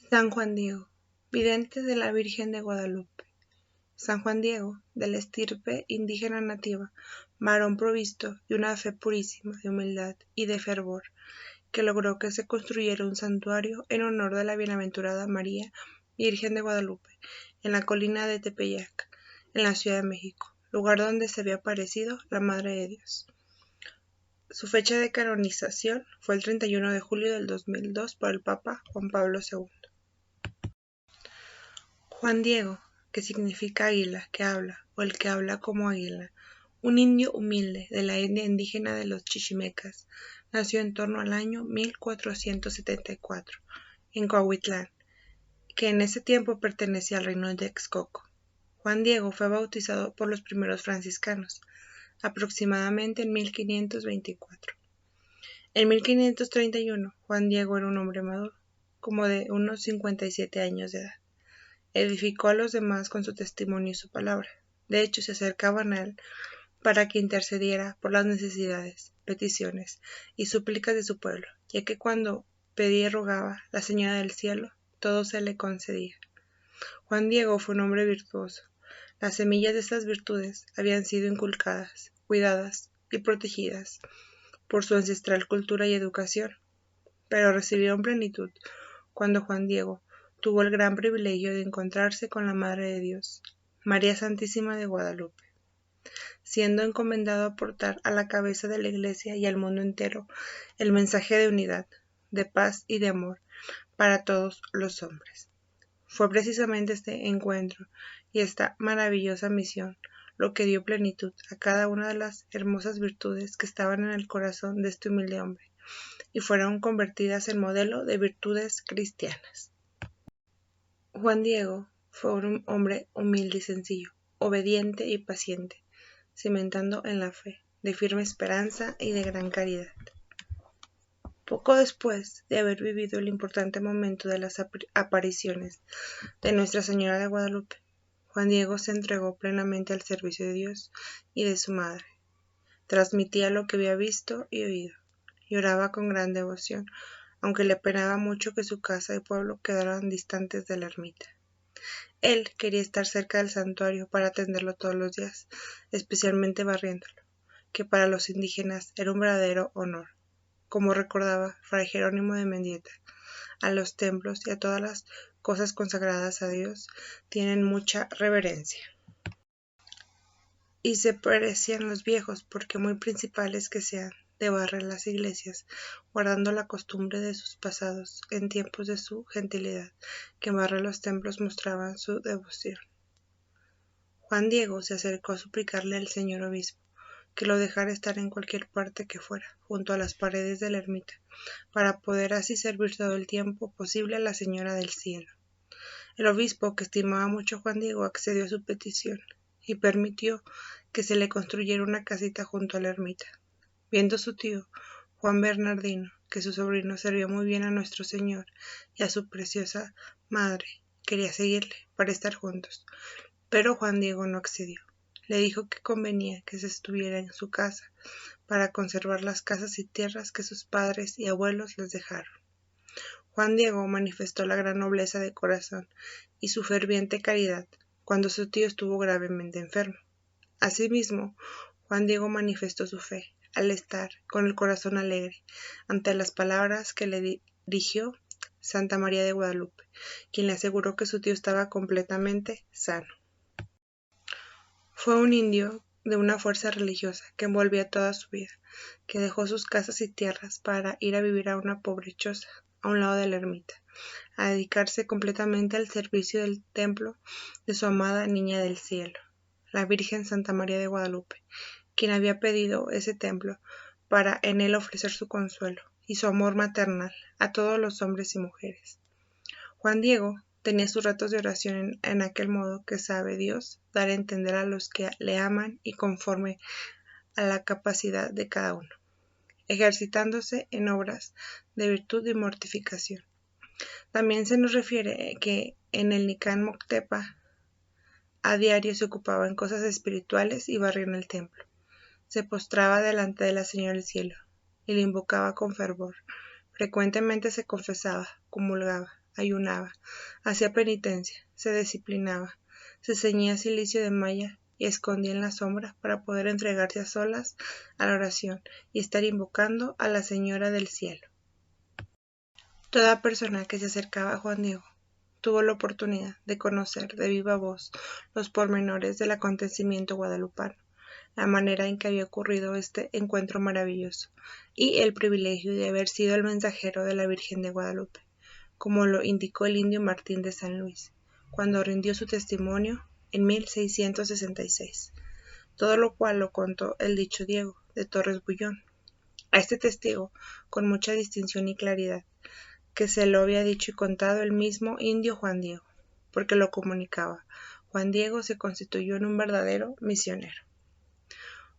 San Juan Diego, vidente de la Virgen de Guadalupe. San Juan Diego, de la estirpe indígena nativa, varón provisto de una fe purísima, de humildad y de fervor, que logró que se construyera un santuario en honor de la bienaventurada María, Virgen de Guadalupe, en la colina de Tepeyac, en la Ciudad de México, lugar donde se había aparecido la Madre de Dios. Su fecha de canonización fue el 31 de julio del 2002 por el Papa Juan Pablo II. Juan Diego, que significa águila que habla, o el que habla como águila, un indio humilde de la etnia indígena de los chichimecas, nació en torno al año 1474, en Coahuitlán, que en ese tiempo pertenecía al reino de Texcoco. Juan Diego fue bautizado por los primeros franciscanos, aproximadamente en 1524. En 1531, Juan Diego era un hombre maduro, como de unos 57 años de edad. Edificó a los demás con su testimonio y su palabra. De hecho, se acercaban a él para que intercediera por las necesidades, peticiones y súplicas de su pueblo, ya que cuando pedía y rogaba la Señora del Cielo, todo se le concedía. Juan Diego fue un hombre virtuoso. Las semillas de estas virtudes habían sido inculcadas, cuidadas y protegidas por su ancestral cultura y educación, pero recibieron plenitud cuando Juan Diego tuvo el gran privilegio de encontrarse con la Madre de Dios, María Santísima de Guadalupe, siendo encomendado a portar a la cabeza de la Iglesia y al mundo entero el mensaje de unidad, de paz y de amor para todos los hombres. Fue precisamente este encuentro y esta maravillosa misión lo que dio plenitud a cada una de las hermosas virtudes que estaban en el corazón de este humilde hombre, y fueron convertidas en modelo de virtudes cristianas. Juan Diego fue un hombre humilde y sencillo, obediente y paciente, cimentando en la fe, de firme esperanza y de gran caridad. Poco después de haber vivido el importante momento de las apariciones de Nuestra Señora de Guadalupe, Juan Diego se entregó plenamente al servicio de Dios y de su Madre. Transmitía lo que había visto y oído, y oraba con gran devoción, aunque le penaba mucho que su casa y pueblo quedaran distantes de la ermita. Él quería estar cerca del santuario para atenderlo todos los días, especialmente barriéndolo, que para los indígenas era un verdadero honor. Como recordaba Fray Jerónimo de Mendieta, a los templos y a todas las cosas consagradas a Dios tienen mucha reverencia. Y se precian los viejos, porque muy principales que sean, de barrer las iglesias, guardando la costumbre de sus pasados, en tiempos de su gentilidad, que en barrer los templos mostraban su devoción. Juan Diego se acercó a suplicarle al señor obispo que lo dejara estar en cualquier parte que fuera, junto a las paredes de la ermita, para poder así servir todo el tiempo posible a la Señora del Cielo. El obispo, que estimaba mucho a Juan Diego, accedió a su petición y permitió que se le construyera una casita junto a la ermita. Viendo su tío, Juan Bernardino, que su sobrino servía muy bien a nuestro Señor y a su preciosa madre, quería seguirle para estar juntos, pero Juan Diego no accedió. Le dijo que convenía que se estuviera en su casa para conservar las casas y tierras que sus padres y abuelos les dejaron. Juan Diego manifestó la gran nobleza de corazón y su ferviente caridad cuando su tío estuvo gravemente enfermo. Asimismo, Juan Diego manifestó su fe al estar con el corazón alegre ante las palabras que le dirigió Santa María de Guadalupe, quien le aseguró que su tío estaba completamente sano. Fue un indio de una fuerza religiosa que envolvía toda su vida, que dejó sus casas y tierras para ir a vivir a una pobre choza, a un lado de la ermita, a dedicarse completamente al servicio del templo de su amada Niña del Cielo, la Virgen Santa María de Guadalupe, quien había pedido ese templo para en él ofrecer su consuelo y su amor maternal a todos los hombres y mujeres. Juan Diego tenía sus ratos de oración en aquel modo que sabe Dios dar a entender a los que le aman y conforme a la capacidad de cada uno, ejercitándose en obras de virtud y mortificación. También se nos refiere que en el Nicán Moctepa a diario se ocupaba en cosas espirituales y barría en el templo. Se postraba delante de la Señora del Cielo y le invocaba con fervor. Frecuentemente se confesaba, comulgaba, ayunaba, hacía penitencia, se disciplinaba, se ceñía cilicio de malla y escondía en la sombra para poder entregarse a solas a la oración y estar invocando a la Señora del Cielo. Toda persona que se acercaba a Juan Diego tuvo la oportunidad de conocer de viva voz los pormenores del acontecimiento guadalupano, la manera en que había ocurrido este encuentro maravilloso, y el privilegio de haber sido el mensajero de la Virgen de Guadalupe, como lo indicó el indio Martín de San Luis, cuando rindió su testimonio en 1666, todo lo cual lo contó el dicho Diego de Torres Bullón, a este testigo, con mucha distinción y claridad, que se lo había dicho y contado el mismo indio Juan Diego, porque lo comunicaba. Juan Diego se constituyó en un verdadero misionero.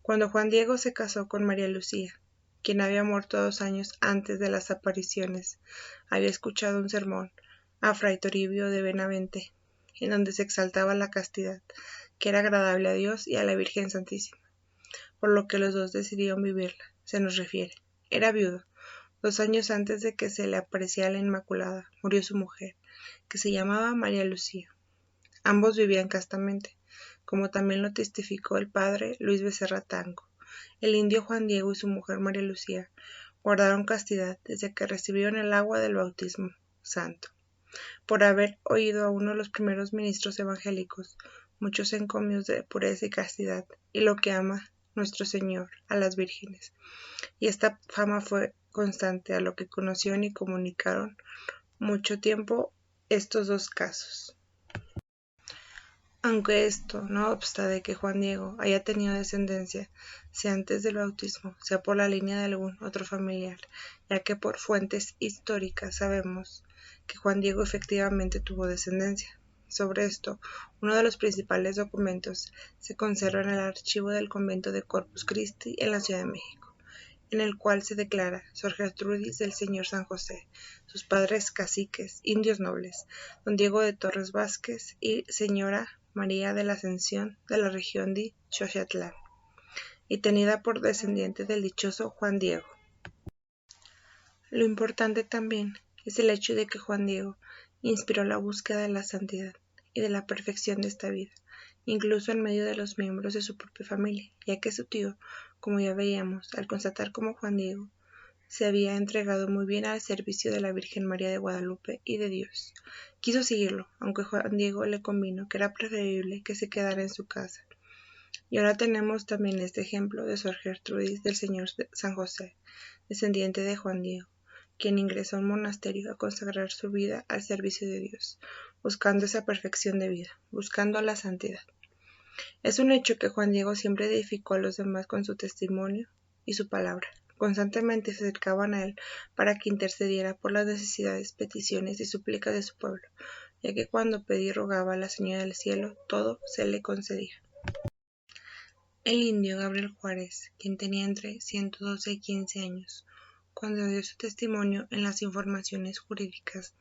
Cuando Juan Diego se casó con María Lucía, quien había muerto 2 años antes de las apariciones, había escuchado un sermón a Fray Toribio de Benavente, en donde se exaltaba la castidad, que era agradable a Dios y a la Virgen Santísima, por lo que los dos decidieron vivirla, se nos refiere. Era viudo. 2 años antes de que se le apareciera la Inmaculada, murió su mujer, que se llamaba María Lucía. Ambos vivían castamente, como también lo testificó el padre Luis Becerra Tango. El indio Juan Diego y su mujer María Lucía guardaron castidad desde que recibieron el agua del bautismo santo. Por haber oído a uno de los primeros ministros evangélicos muchos encomios de pureza y castidad, y lo que ama nuestro Señor a las vírgenes. Y esta fama fue constante a lo que conocieron y comunicaron mucho tiempo estos 2 casos. Aunque esto no obsta de que Juan Diego haya tenido descendencia, sea antes del bautismo, sea por la línea de algún otro familiar, ya que por fuentes históricas sabemos que Juan Diego efectivamente tuvo descendencia. Sobre esto, uno de los principales documentos se conserva en el archivo del convento de Corpus Christi en la Ciudad de México, en el cual se declara Sor Gertrudis del Señor San José, sus padres caciques, indios nobles, don Diego de Torres Vázquez y señora María de la Ascensión de la región de Xochitlán, y tenida por descendiente del dichoso Juan Diego. Lo importante también es el hecho de que Juan Diego inspiró la búsqueda de la santidad y de la perfección de esta vida, incluso en medio de los miembros de su propia familia, ya que su tío, como ya veíamos, al constatar cómo Juan Diego se había entregado muy bien al servicio de la Virgen María de Guadalupe y de Dios, quiso seguirlo, aunque Juan Diego le convino que era preferible que se quedara en su casa. Y ahora tenemos también este ejemplo de Sor Gertrudis del Señor San José, descendiente de Juan Diego, quien ingresó a un monasterio a consagrar su vida al servicio de Dios, buscando esa perfección de vida, buscando la santidad. Es un hecho que Juan Diego siempre edificó a los demás con su testimonio y su palabra. Constantemente se acercaban a él para que intercediera por las necesidades, peticiones y súplicas de su pueblo, ya que cuando pedía y rogaba a la Señora del Cielo, todo se le concedía. El indio Gabriel Juárez, quien tenía entre 112 y 15 años, cuando dio su testimonio en las informaciones jurídicas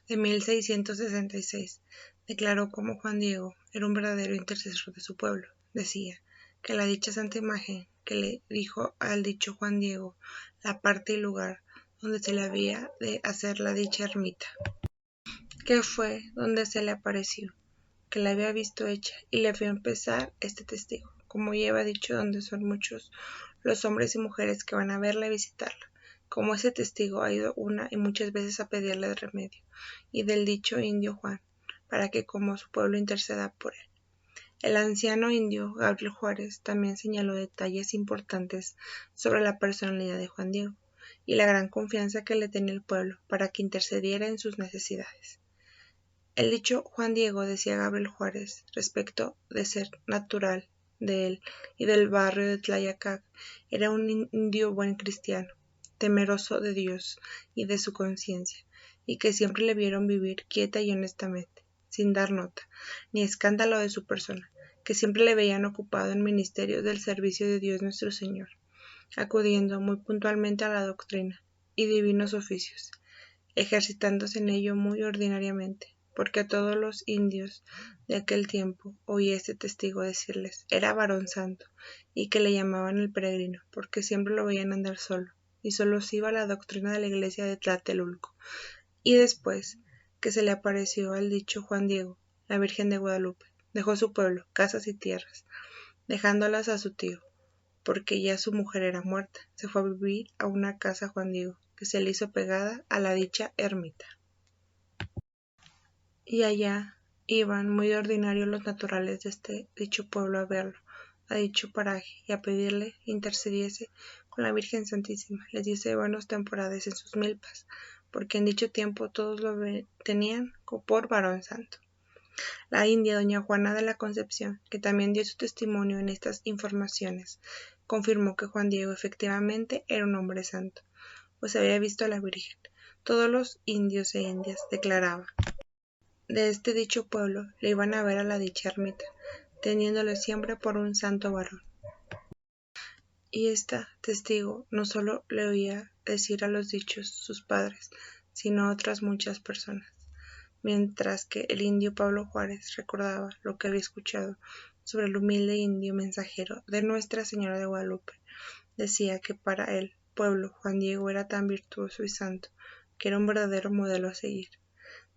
de 1666, declaró cómo Juan Diego era un verdadero intercesor de su pueblo. Decía que la dicha santa imagen que le dijo al dicho Juan Diego la parte y lugar donde se le había de hacer la dicha ermita, que fue donde se le apareció, que la había visto hecha, y le vio empezar este testigo, como lleva dicho, donde son muchos los hombres y mujeres que van a verla y visitarla, como ese testigo ha ido una y muchas veces a pedirle remedio, y del dicho indio Juan, para que como su pueblo interceda por él. El anciano indio Gabriel Juárez también señaló detalles importantes sobre la personalidad de Juan Diego y la gran confianza que le tenía el pueblo para que intercediera en sus necesidades. El dicho Juan Diego, decía Gabriel Juárez, respecto de ser natural de él y del barrio de Tlayacac, era un indio buen cristiano, temeroso de Dios y de su conciencia, y que siempre le vieron vivir quieta y honestamente, sin dar nota, ni escándalo de su persona, que siempre le veían ocupado en ministerios del servicio de Dios nuestro Señor, acudiendo muy puntualmente a la doctrina y divinos oficios, ejercitándose en ello muy ordinariamente, porque a todos los indios de aquel tiempo oí este testigo decirles, era varón santo, y que le llamaban el peregrino, porque siempre lo veían andar solo, y solo se iba a la doctrina de la iglesia de Tlatelulco, y después que se le apareció al dicho Juan Diego, la Virgen de Guadalupe. Dejó su pueblo, casas y tierras, dejándolas a su tío, porque ya su mujer era muerta. Se fue a vivir a una casa Juan Diego, que se le hizo pegada a la dicha ermita. Y allá iban muy de ordinario los naturales de dicho pueblo a verlo, a dicho paraje, y a pedirle intercediese con la Virgen Santísima, les diese buenos temporades en sus milpas, porque en dicho tiempo todos lo tenían por varón santo. La india doña Juana de la Concepción, que también dio su testimonio en estas informaciones, confirmó que Juan Diego efectivamente era un hombre santo, pues había visto a la Virgen. Todos los indios e indias, declaraba, de este dicho pueblo le iban a ver a la dicha ermita, teniéndole siempre por un santo varón. Y esta testigo no solo le oía decir a los dichos sus padres, sino a otras muchas personas, mientras que el indio Pablo Juárez recordaba lo que había escuchado sobre el humilde indio mensajero de Nuestra Señora de Guadalupe. Decía que para el pueblo Juan Diego era tan virtuoso y santo que era un verdadero modelo a seguir.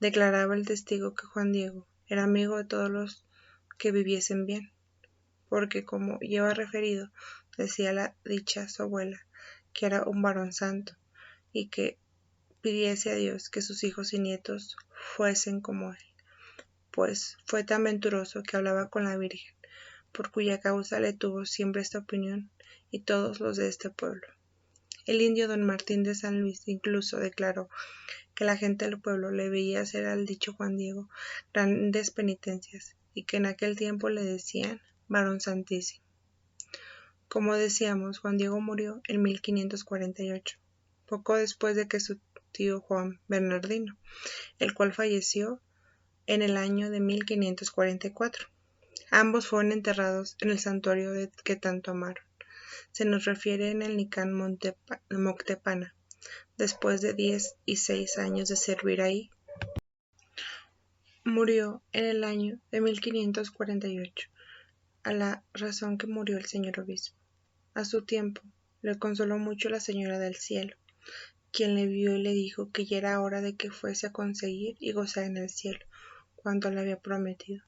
Declaraba el testigo que Juan Diego era amigo de todos los que viviesen bien, porque como lleva referido, decía la dicha su abuela, que era un varón santo, y que pidiese a Dios que sus hijos y nietos fuesen como él, pues fue tan venturoso que hablaba con la Virgen, por cuya causa le tuvo siempre esta opinión y todos los de este pueblo. El indio don Martín de San Luis incluso declaró que la gente del pueblo le veía hacer al dicho Juan Diego grandes penitencias y que en aquel tiempo le decían varón santísimo. Como decíamos, Juan Diego murió en 1548, poco después de que su tío Juan Bernardino, el cual falleció en el año de 1544. Ambos fueron enterrados en el santuario que tanto amaron. Se nos refiere en el Nicán Moctepana, después de 16 años de servir ahí. Murió en el año de 1548, a la razón que murió el señor obispo. A su tiempo, le consoló mucho la Señora del Cielo, quien le vio y le dijo que ya era hora de que fuese a conseguir y gozar en el cielo, cuanto le había prometido.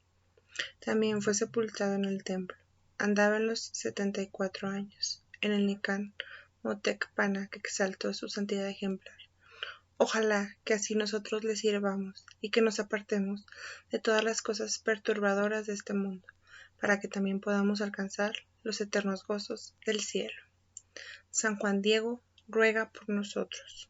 También fue sepultado en el templo. Andaba en los 74 años, en el Nicán Motecpana, que exaltó su santidad ejemplar. Ojalá que así nosotros le sirvamos y que nos apartemos de todas las cosas perturbadoras de este mundo, para que también podamos alcanzar los eternos gozos del cielo. San Juan Diego ruega por nosotros.